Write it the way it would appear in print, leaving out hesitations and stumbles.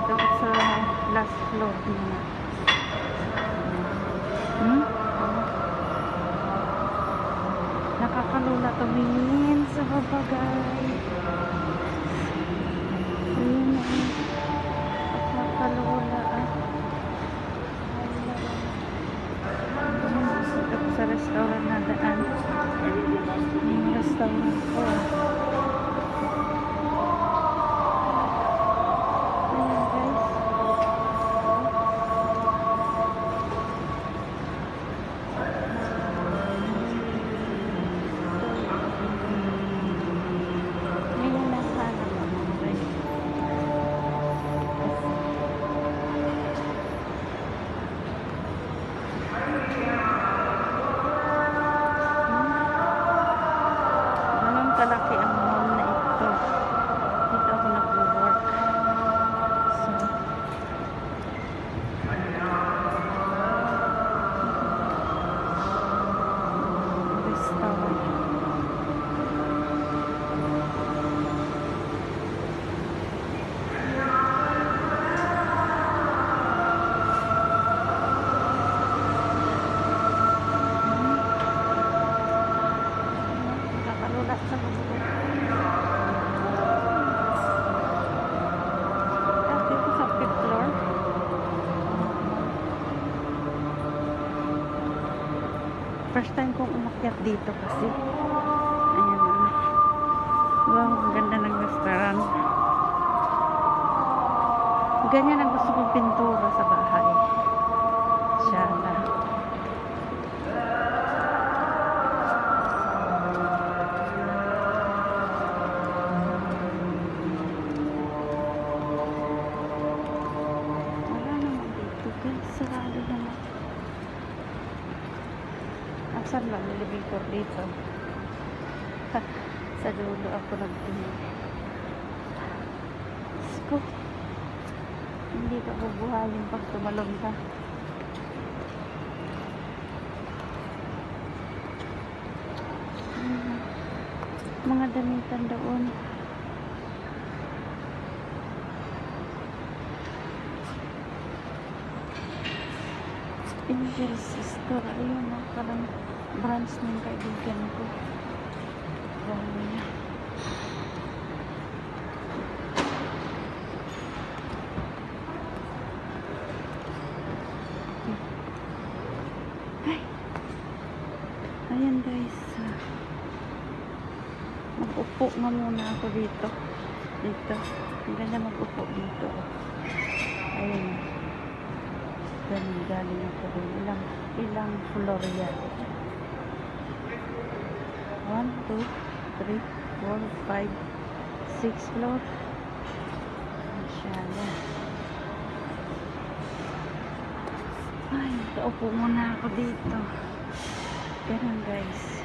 Dito ako sa last floor muna. Nakakalula tumingin sa babagay. Ayun na. Nakakalula Dito ako sa restaurant na daan. Yung restaurant ko. Kalaki ang mall na ito. Dito ako nag-work. So, restaurant. Nakakalula sa babagay. Dito sa 5th floor. First time kong umakyat dito kasi. Ayan na. Wow, ang ganda ng restaurant. Ganyan ang gusto kong pintura sa bahay. Shala. Sarado naman. Asan ba? Nilibig ko dito. Sa dulo ako nagtingin. Sko. Hindi ka bubuhayin pag tumalon ka. Mga damitan doon. Angel Sister. Ayun na. Parang branch ng kaibigan ko. Dami na. Ay. Ayan guys. Mag-upo nga muna ako dito. Dito. Ang ganda mag-upo dito. Ayun. Galing ako rin. Ilang floor yan? 1, 2, 3, 4, 5, 6 floor. Masyala. Ay, kaupo muna ako dito. Ganun guys.